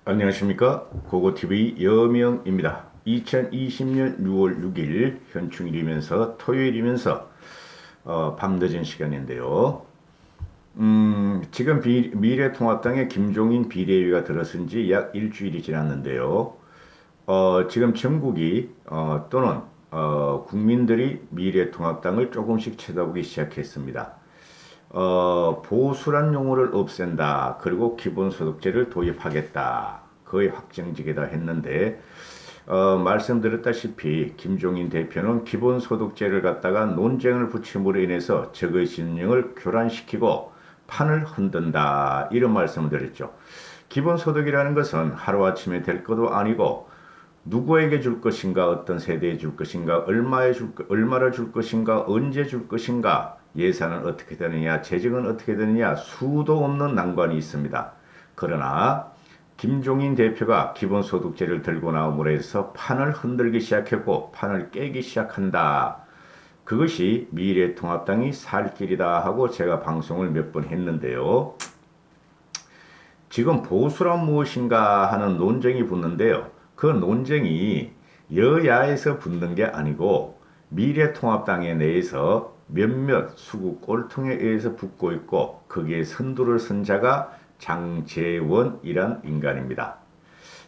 안녕하십니까, 고고TV 여명입니다. 2020년 6월 6일 현충일이면서 토요일이면서 밤늦은 시간인데요. 지금 미래통합당의 김종인 비대위가 들어선 지 약 일주일이 지났는데요. 지금 전국이 또는 국민들이 미래통합당을 조금씩 쳐다보기 시작했습니다. 보수란 용어를 없앤다. 그리고 기본소득제를 도입하겠다. 거의 확정지게다 했는데, 말씀드렸다시피 김종인 대표는 기본소득제를 갖다가 논쟁을 붙임으로 인해서 적의 진영을 교란시키고 판을 흔든다. 이런 말씀을 드렸죠. 기본소득이라는 것은 하루아침에 될 것도 아니고 누구에게 줄 것인가, 어떤 세대에 줄 것인가, 얼마를 줄 것인가, 언제 줄 것인가, 예산은 어떻게 되느냐, 재정은 어떻게 되느냐, 수도 없는 난관이 있습니다. 그러나 김종인 대표가 기본소득제를 들고 나옴으로 해서 판을 흔들기 시작했고 판을 깨기 시작한다. 그것이 미래통합당이 살 길이다 하고 제가 방송을 몇 번 했는데요. 지금 보수란 무엇인가 하는 논쟁이 붙는데요. 그 논쟁이 여야에서 붙는 게 아니고 미래통합당에 내에서 몇몇 수구 꼴통에 의해서 붙고 있고 거기에 선두를 선 자가 장제원이란 인간입니다.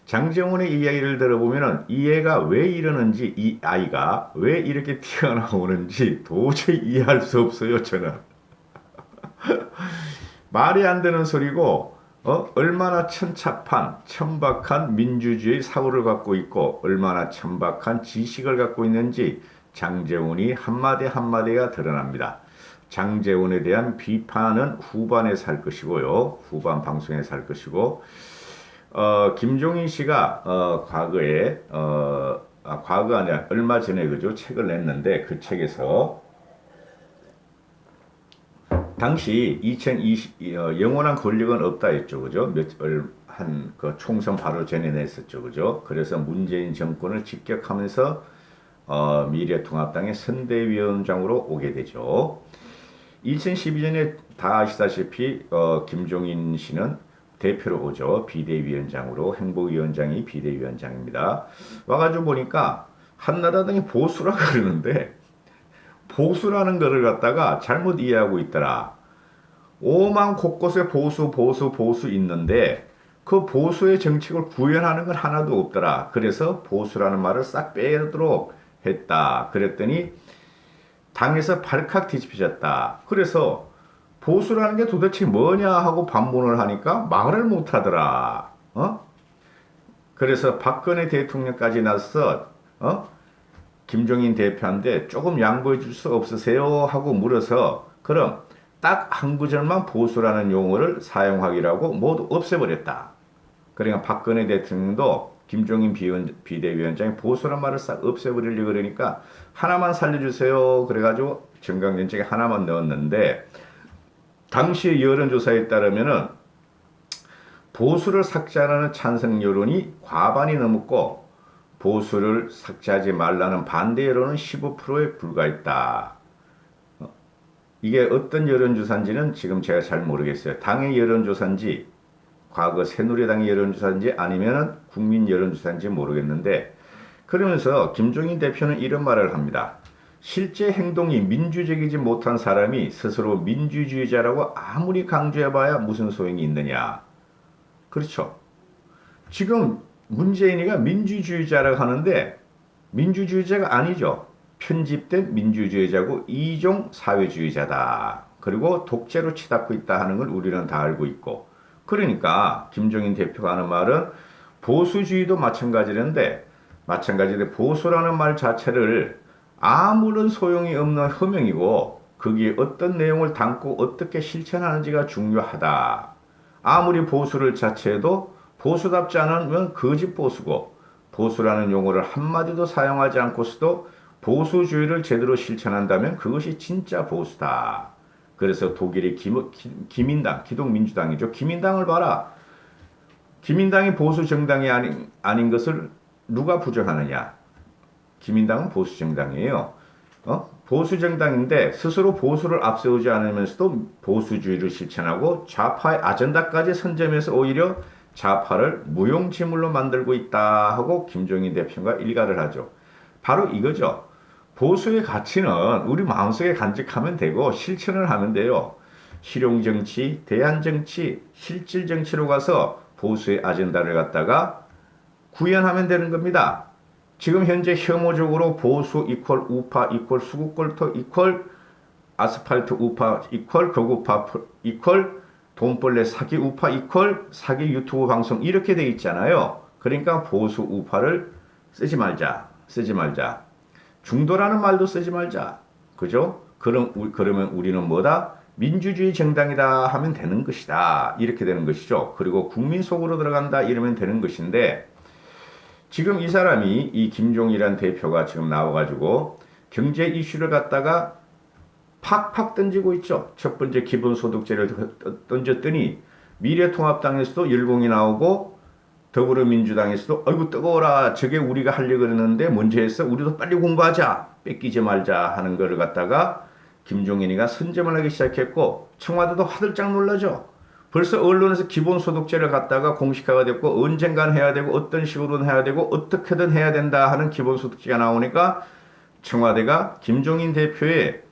장제원의 이야기를 들어보면 이 애가 왜 이러는지, 이 아이가 왜 이렇게 튀어나오는지 도저히 이해할 수 없어요, 저는. 말이 안 되는 소리고, 얼마나 천차판, 천박한 민주주의 사고를 갖고 있고, 얼마나 천박한 지식을 갖고 있는지 장제원이 한마디 한마디가 드러납니다. 장제원에 대한 비판은 후반에 살 것이고요. 후반 방송에 살 것이고, 김종인 씨가, 과거에, 과거 아니라 얼마 전에 그죠? 책을 냈는데 그 책에서 당시 2020 영원한 권력은 없다 했죠, 그죠? 그 총선 바로 전에 냈었죠, 그죠? 그래서 문재인 정권을 직격하면서 미래통합당의 선대위원장으로 오게 되죠. 2012년에 다 아시다시피 김종인 씨는 대표로 오죠. 비대위원장으로. 행복위원장이 비대위원장입니다. 와가지고 보니까 한나라당이 보수라 그러는데 보수라는 거를 갖다가 잘못 이해하고 있더라. 오만 곳곳에 보수 있는데 그 보수의 정책을 구현하는 건 하나도 없더라. 그래서 보수라는 말을 싹 빼도록 했다. 그랬더니 당에서 발칵 뒤집혀졌다. 그래서 보수라는 게 도대체 뭐냐 하고 반문을 하니까 말을 못 하더라. 그래서 박근혜 대통령까지 나서 김종인 대표한테 조금 양보해 줄 수 없으세요? 하고 물어서 그럼 딱 한 구절만 보수라는 용어를 사용하기라고 모두 없애버렸다. 그러니까 박근혜 대통령도 김종인 비대위원장이 보수란 말을 싹 없애버리려고 그러니까 하나만 살려주세요. 그래가지고 정강정책에 하나만 넣었는데 당시 여론조사에 따르면은 보수를 삭제하는 찬성 여론이 과반이 넘었고 보수를 삭제하지 말라는 반대 여론은 15%에 불과했다. 이게 어떤 여론조사인지는 지금 제가 잘 모르겠어요. 당의 여론조사인지 과거 새누리당의 여론조사인지 아니면 국민 여론조사인지 모르겠는데 그러면서 김종인 대표는 이런 말을 합니다. 실제 행동이 민주적이지 못한 사람이 스스로 민주주의자라고 아무리 강조해봐야 무슨 소용이 있느냐. 그렇죠. 지금 문재인이가 민주주의자라고 하는데 민주주의자가 아니죠. 편집된 민주주의자고 이종 사회주의자다. 그리고 독재로 치닫고 있다 하는 걸 우리는 다 알고 있고 그러니까 김종인 대표가 하는 말은 보수주의도 마찬가지인데 보수라는 말 자체를 아무런 소용이 없는 허명이고 거기에 어떤 내용을 담고 어떻게 실천하는지가 중요하다. 아무리 보수를 자체해도 보수답지 않으면 거짓 보수고 보수라는 용어를 한마디도 사용하지 않고서도 보수주의를 제대로 실천한다면 그것이 진짜 보수다. 그래서 독일의 기민당, 기독민주당이죠. 기민당을 봐라. 기민당이 보수 정당이 아닌 것을 누가 부정하느냐? 기민당은 보수 정당이에요. 보수 정당인데 스스로 보수를 앞세우지 않으면서도 보수주의를 실천하고 좌파의 아젠다까지 선점해서 오히려 좌파를 무용지물로 만들고 있다 하고 김종인 대표가 일갈을 하죠. 바로 이거죠. 보수의 가치는 우리 마음속에 간직하면 되고 실천을 하면 돼요. 실용정치, 대안정치, 실질정치로 가서 보수의 아젠다를 갖다가 구현하면 되는 겁니다. 지금 현재 혐오적으로 보수 이퀄 우파 이퀄 수국골토 이퀄 아스팔트 우파 이퀄 거구파 이퀄 돈벌레 사기 우파 이퀄 사기 유튜브 방송 이렇게 돼 있잖아요. 그러니까 보수 우파를 쓰지 말자. 중도라는 말도 쓰지 말자. 그죠? 그러면 우리는 뭐다? 민주주의 정당이다 하면 되는 것이다. 이렇게 되는 것이죠. 그리고 국민 속으로 들어간다 이러면 되는 것인데 지금 이 사람이 이 김종이란 대표가 지금 나와가지고 경제 이슈를 갖다가 팍팍 던지고 있죠. 첫 번째 기본소득제를 던졌더니 미래통합당에서도 열공이 나오고 더불어민주당에서도 아이고 뜨거워라 저게 우리가 하려고 했는데 문제 했어 우리도 빨리 공부하자 뺏기지 말자 하는 거를 갖다가 김종인이가 선점을 하기 시작했고 청와대도 화들짝 놀라죠. 벌써 언론에서 기본소득제를 갖다가 공식화가 됐고 언젠간 해야 되고 어떤 식으로는 해야 되고 어떻게든 해야 된다 하는 기본소득제가 나오니까 청와대가 김종인 대표의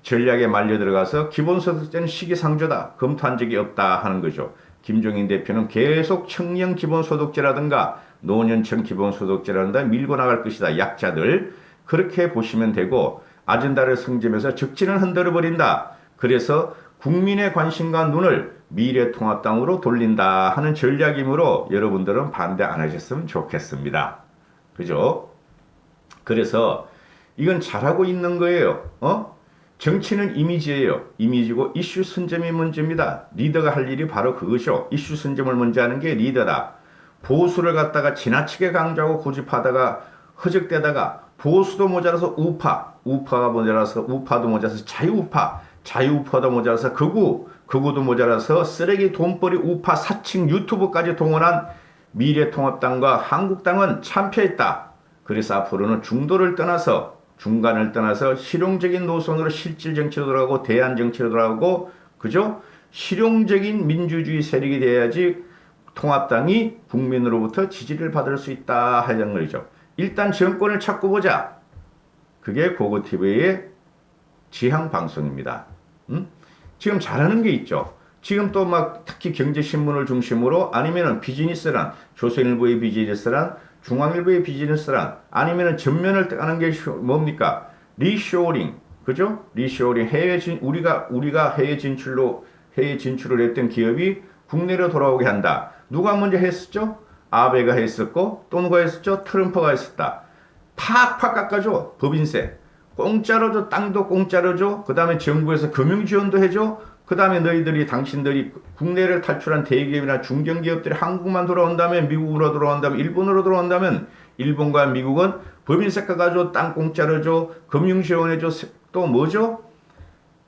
전략에 말려 들어가서 기본소득제는 시기상조다. 검토한 적이 없다 하는 거죠. 김종인 대표는 계속 청년 기본소득제라든가 노년층 기본소득제라든가 밀고 나갈 것이다. 약자들. 그렇게 보시면 되고 아젠다를 승점해서 적진을 흔들어 버린다. 그래서 국민의 관심과 눈을 미래통합당으로 돌린다 하는 전략이므로 여러분들은 반대 안 하셨으면 좋겠습니다. 그죠? 그래서 이건 잘하고 있는 거예요. 정치는 이미지예요. 이미지고 이슈 선점이 문제입니다. 리더가 할 일이 바로 그것이요. 이슈 선점을 먼저 하는 게 리더다. 보수를 갖다가 지나치게 강조하고 고집하다가 허적대다가 보수도 모자라서 우파가 모자라서 우파도 모자라서 자유우파도 모자라서 극우도 모자라서 쓰레기 돈벌이 우파 사칭 유튜브까지 동원한 미래통합당과 한국당은 참패했다. 그래서 앞으로는 중간을 떠나서 실용적인 노선으로 실질 정치로 돌아가고 대안 정치로 돌아가고 그죠? 실용적인 민주주의 세력이 돼야지 통합당이 국민으로부터 지지를 받을 수 있다 하는 거죠. 일단 정권을 찾고 보자. 그게 고고TV의 지향 방송입니다. 지금 잘하는 게 있죠. 지금 또 막 특히 경제신문을 중심으로 아니면은 비즈니스란 조선일보의 비즈니스란 중앙일보의 비즈니스란 아니면은 전면을 따는 게 뭡니까? 리쇼어링. 그죠? 리쇼어링 우리가 해외 진출을 했던 기업이 국내로 돌아오게 한다. 누가 먼저 했었죠? 아베가 했었고 또 누가 했었죠? 트럼프가 했었다. 팍팍 깎아줘. 법인세. 공짜로 줘. 땅도 공짜로 줘. 그 다음에 정부에서 금융 지원도 해줘. 그 다음에 당신들이 국내를 탈출한 대기업이나 중견기업들이 한국만 돌아온다면 미국으로 돌아온다면 일본으로 돌아온다면 일본과 미국은 법인세 깎아줘. 땅 공짜로 줘. 금융 지원해줘. 또 뭐죠?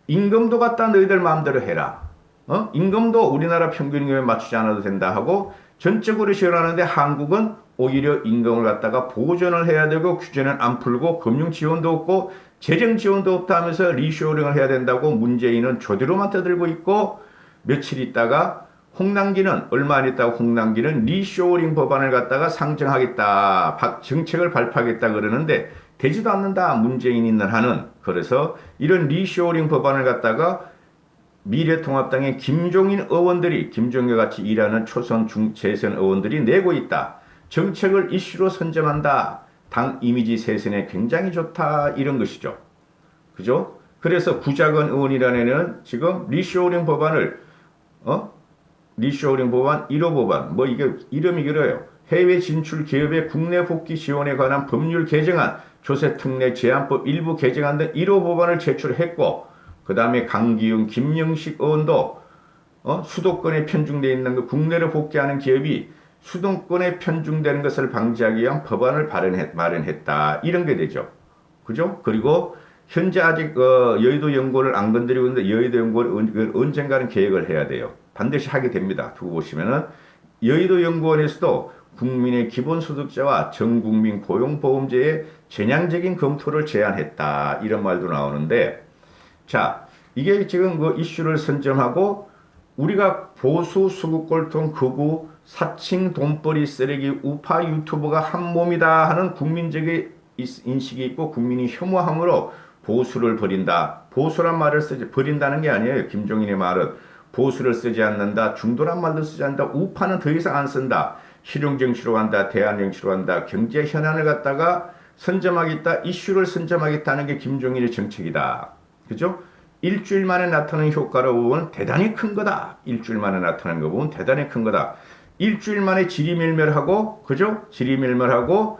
임금도 갖다 너희들 마음대로 해라. 임금도 우리나라 평균임금에 맞추지 않아도 된다 하고 전적으로 지원하는데 한국은 오히려 임금을 갖다가 보전을 해야 되고 규제는 안 풀고 금융 지원도 없고 재정 지원도 없다 하면서 리쇼어링을 해야 된다고 문재인은 조대로만 떠들고 있고 며칠 있다가 얼마 안 있다가 홍남기는 리쇼어링 법안을 갖다가 상정하겠다 정책을 발표하겠다 그러는데 되지도 않는다 문재인이 있는 한은. 그래서 이런 리쇼어링 법안을 갖다가 미래통합당의 김종인 의원들이 김종과 같이 일하는 초선 재선 의원들이 내고 있다. 정책을 이슈로 선점한다. 당 이미지 세선에 굉장히 좋다. 이런 것이죠. 그죠? 그래서 구자건 의원이라는 애는 지금 리쇼어링 법안을 리쇼어링 법안 1호 법안 이게 이름이 길어요. 해외 진출 기업의 국내 복귀 지원에 관한 법률 개정안, 조세특례 제한법 일부 개정안 등 1호 법안을 제출했고 그 다음에 강기훈, 김영식 의원도 수도권에 편중되어 있는 그 국내로 복귀하는 기업이 수도권에 편중되는 것을 방지하기 위한 법안을 마련했다. 이런 게 되죠. 그죠? 그리고 현재 아직 여의도 연구원을 안 건드리고 있는데 여의도 연구원 언젠가는 계획을 해야 돼요. 반드시 하게 됩니다. 두고 보시면은 여의도 연구원에서도 국민의 기본소득제와 전국민 고용보험제의 전향적인 검토를 제안했다. 이런 말도 나오는데 자, 이게 지금 그 이슈를 선점하고 우리가 보수, 수구꼴통, 극우, 사칭, 돈벌이, 쓰레기, 우파 유튜버가 한 몸이다 하는 국민적인 인식이 있고 국민이 혐오함으로 보수를 버린다. 보수란 말을 쓰지 버린다는 게 아니에요. 김종인의 말은 보수를 쓰지 않는다. 중도란 말도 쓰지 않는다. 우파는 더 이상 안 쓴다. 실용정치로 간다. 대안정치로 간다. 경제 현안을 갖다가 선점하겠다. 이슈를 선점하겠다는 게 김종인의 정책이다. 그죠? 일주일 만에 나타나는 효과로 보면 대단히 큰 거다. 일주일 만에 나타나는 거 보면 대단히 큰 거다. 일주일 만에 지리멸멸하고, 그죠? 지리멸멸하고,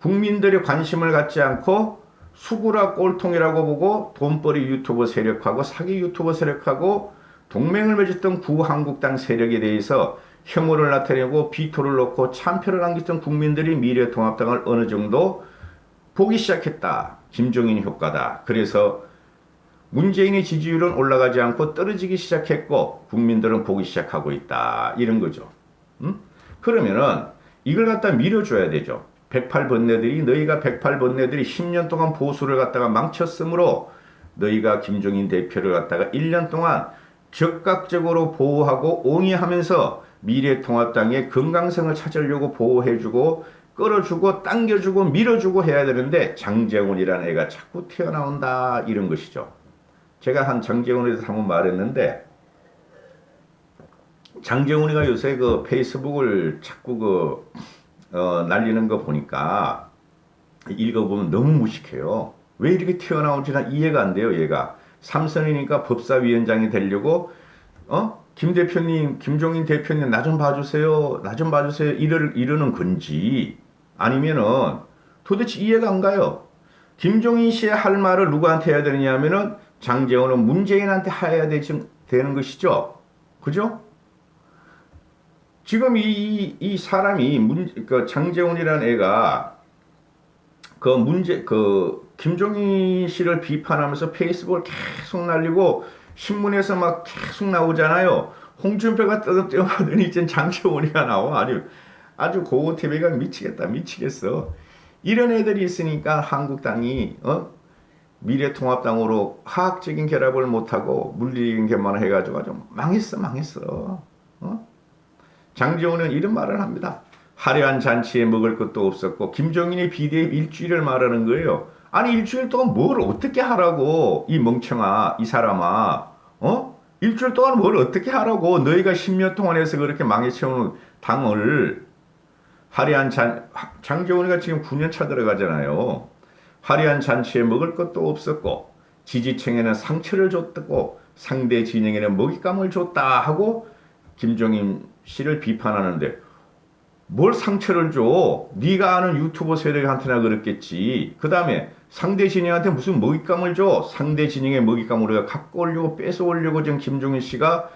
국민들의 관심을 갖지 않고, 수구라 꼴통이라고 보고, 돈벌이 유튜버 세력하고, 사기 유튜버 세력하고, 동맹을 맺었던 구한국당 세력에 대해서 혐오를 나타내고, 비토를 놓고, 참표를 안겼던 국민들이 미래통합당을 어느 정도 보기 시작했다. 김종인 효과다. 그래서 문재인의 지지율은 올라가지 않고 떨어지기 시작했고 국민들은 보기 시작하고 있다. 이런 거죠. 그러면은 이걸 갖다 밀어줘야 되죠. 108번뇌들이 너희가 108번뇌들이 10년 동안 보수를 갖다가 망쳤으므로 너희가 김종인 대표를 갖다가 1년 동안 적극적으로 보호하고 옹이하면서 미래통합당의 건강성을 찾으려고 보호해주고 끌어주고 당겨주고 밀어주고 해야 되는데 장제원이라는 애가 자꾸 튀어나온다. 이런 것이죠. 제가 한 장제훈에 대해서 한번 말했는데 장제훈이가 요새 그 페이스북을 자꾸 날리는 거 보니까 읽어보면 너무 무식해요. 왜 이렇게 튀어나온지 난 이해가 안 돼요. 얘가 삼선이니까 법사위원장이 되려고 김 대표님, 김종인 대표님 나 좀 봐주세요. 나 좀 봐주세요. 이러는 건지 아니면은 도대체 이해가 안 가요. 김종인 씨의 할 말을 누구한테 해야 되느냐 하면은 장제원은 문재인한테 해야 되는 것이죠. 그죠? 지금 이 사람이 장제원이라는 애가 김종인 씨를 비판하면서 페이스북을 계속 날리고 신문에서 막 계속 나오잖아요. 홍준표가 떠들어하더니 이제 장제원이가 나와. 아주 고TV가 미치겠다. 미치겠어. 이런 애들이 있으니까 한국당이 미래통합당으로 화학적인 결합을 못하고 물리적인 결합만 해가지고 아주 망했어. 장제원은 이런 말을 합니다. 화려한 잔치에 먹을 것도 없었고 김종인의 비대위 일주일을 말하는 거예요. 아니 일주일 동안 뭘 어떻게 하라고 이 멍청아 이 사람아 일주일 동안 뭘 어떻게 하라고 너희가 10년 동안 해서 그렇게 망해치우는 당을 장제원이가 지금 9년 차 들어가잖아요. 화려한 잔치에 먹을 것도 없었고 지지층에는 상처를 줬고 상대 진영에는 먹잇감을 줬다 하고 김종인 씨를 비판하는데 뭘 상처를 줘? 네가 아는 유튜버 세력한테나 그랬겠지. 그 다음에 상대 진영한테 무슨 먹잇감을 줘? 상대 진영의 먹잇감을 우리가 갖고 오려고 뺏어오려고 지금 김종인 씨가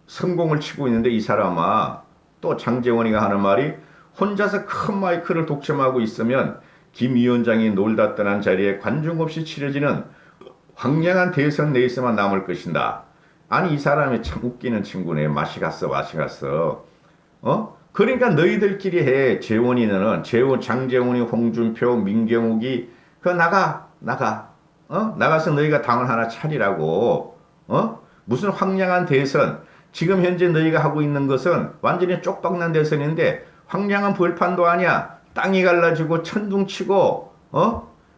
성공을 치고 있는데 이 사람아 또 장제원이가 하는 말이 혼자서 큰 마이크를 독점하고 있으면 김 위원장이 놀다 떠난 자리에 관중 없이 치러지는 황량한 대선 레이스만 남을 것인다. 아니 이 사람이 참 웃기는 친구네. 맛이 갔어. 그러니까 너희들끼리 해. 장제원이, 홍준표, 민경욱이 나가서 너희가 당을 하나 차리라고. 무슨 황량한 대선. 지금 현재 너희가 하고 있는 것은 완전히 쪽박난 대선인데 황량한 벌판도 아니야. 땅이 갈라지고 천둥치고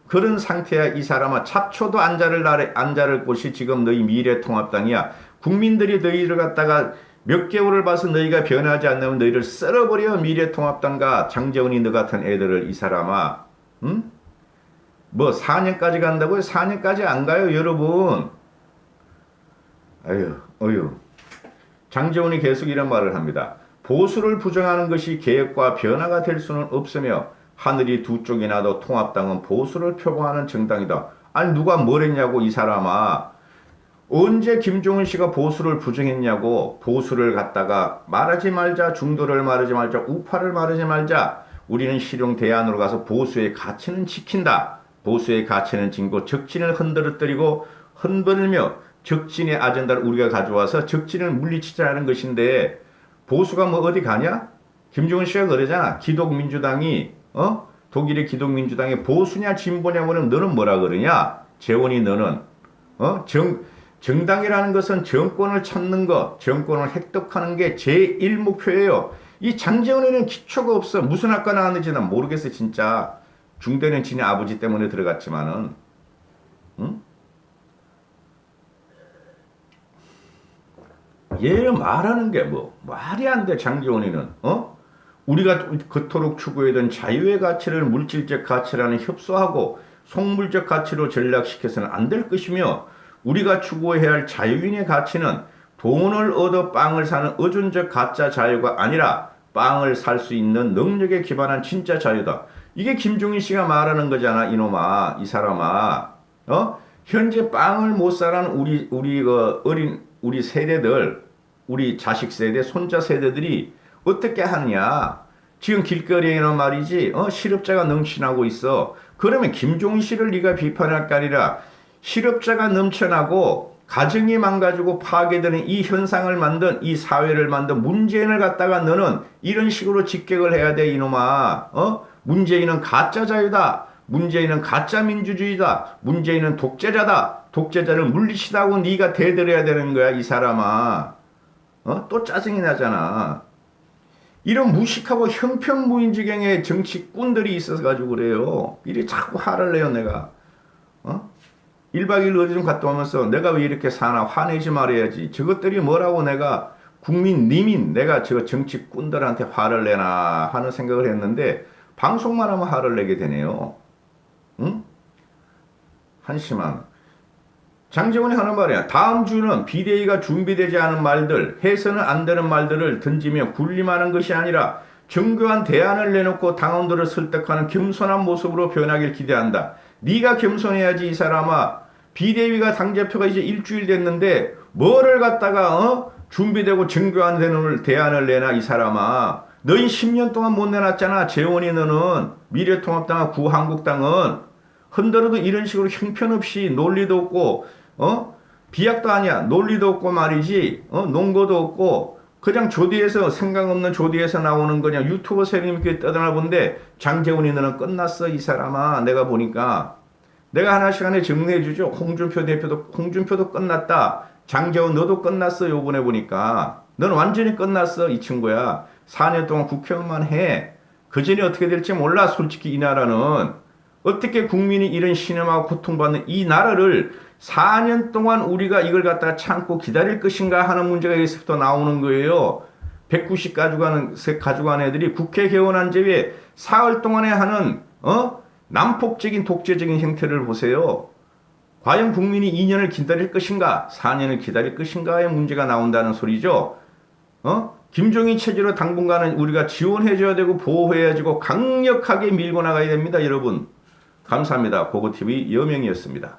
그런 상태야. 이 사람아 잡초도 안 자를 곳이 지금 너희 미래통합당이야. 국민들이 너희를 갖다가 몇 개월을 봐서 너희가 변하지 않으면 너희를 썰어버려. 미래통합당과 장제원이 너 같은 애들을. 이 사람아 뭐 4년까지 간다고요? 4년까지 안 가요 여러분. 어휴. 장제원이 계속 이런 말을 합니다. 보수를 부정하는 것이 개혁과 변화가 될 수는 없으며 하늘이 두 쪽이 나도 통합당은 보수를 표방하는 정당이다. 아니 누가 뭘 했냐고 이 사람아. 언제 김종인 씨가 보수를 부정했냐고. 보수를 갖다가 말하지 말자. 중도를 말하지 말자. 우파를 말하지 말자. 우리는 실용 대안으로 가서 보수의 가치는 지킨다. 보수의 가치는 지키고 적진을 흔들며 적진의 아젠다를 우리가 가져와서 적진을 물리치자는 것인데 보수가 뭐 어디 가냐? 김종인 씨가 그러잖아. 기독민주당이 독일의 기독민주당이 보수냐 진보냐 하면 너는 뭐라 그러냐? 재원이 너는 정당이라는 것은 정권을 찾는 것, 정권을 획득하는 게 제1목표예요. 이 장제원에는 기초가 없어. 무슨 학과 나왔는지 난 모르겠어 진짜. 중대는 지네 아버지 때문에 들어갔지만은. 응? 얘 말하는 게 뭐 말이 안 돼. 장제원이는. 우리가 그토록 추구하던 자유의 가치를 물질적 가치라는 협소하고 속물적 가치로 전락시켜서는 안 될 것이며, 우리가 추구해야 할 자유인의 가치는 돈을 얻어 빵을 사는 의존적 가짜 자유가 아니라 빵을 살 수 있는 능력에 기반한 진짜 자유다. 이게 김종인 씨가 말하는 거잖아, 이놈아, 이 사람아. 현재 빵을 못 사는 우리 어린 우리 세대들, 우리 자식 세대, 손자 세대들이 어떻게 하느냐? 지금 길거리에는 말이지, 실업자가 넘쳐나고 있어. 그러면 김종인 씨를 네가 비판할 게 아니라 실업자가 넘쳐나고 가정이 망가지고 파괴되는 이 현상을 만든, 이 사회를 만든 문재인을 갖다가 너는 이런 식으로 직격을 해야 돼, 이놈아. 문재인은 가짜 자유다. 문재인은 가짜 민주주의다. 문재인은 독재자다. 독재자를 물리치다고 네가 대들어야 되는 거야, 이 사람아. 또 짜증이 나잖아. 이런 무식하고 형편무인지경의 정치꾼들이 있어서 가지고 그래요. 이리 자꾸 화를 내요, 내가. 1박 2일 어디 좀 갔다 오면서 내가 왜 이렇게 사나 화내지 말아야지. 저것들이 뭐라고 내가 국민님인 내가 저 정치꾼들한테 화를 내나 하는 생각을 했는데, 방송만 하면 화를 내게 되네요. 응? 한심한. 장제원이 하는 말이야. 다음 주는 비대위가 준비되지 않은 말들, 해서는 안 되는 말들을 던지며 군림하는 것이 아니라 정교한 대안을 내놓고 당원들을 설득하는 겸손한 모습으로 변하길 기대한다. 네가 겸손해야지, 이 사람아. 비대위가 당대표가 이제 일주일 됐는데 뭐를 갖다가 준비되고 정교한 대안을 내놔, 이 사람아. 너희 10년 동안 못 내놨잖아. 재원이 너는. 미래통합당과 구한국당은 흔들어도 이런 식으로 형편없이 논리도 없고 비약도 아니야. 논리도 없고 말이지. 논거도 없고 그냥 조디에서 생각 없는 조디에서 나오는 그냥 유튜버 세력님께 떠드나 본데, 장제원이 너는 끝났어, 이 사람아. 내가 보니까 내가 하나 시간에 정리해 주죠. 홍준표도 끝났다. 장제원 너도 끝났어. 요번에 보니까 너는 완전히 끝났어, 이 친구야. 4년 동안 국회의원만 해. 그 전에 어떻게 될지 몰라. 솔직히 이 나라는 어떻게 국민이 이런 신음하고 고통받는 이 나라를 4년 동안 우리가 이걸 갖다가 참고 기다릴 것인가 하는 문제가 여기서부터 나오는 거예요. 190 가져간 애들이 국회 개원한 제외 사흘 동안에 하는 난폭적인 독재적인 형태를 보세요. 과연 국민이 2년을 기다릴 것인가 4년을 기다릴 것인가의 문제가 나온다는 소리죠. 김종인 체제로 당분간은 우리가 지원해줘야 되고 보호해야 되고 강력하게 밀고 나가야 됩니다, 여러분. 감사합니다. 고고TV 여명이었습니다.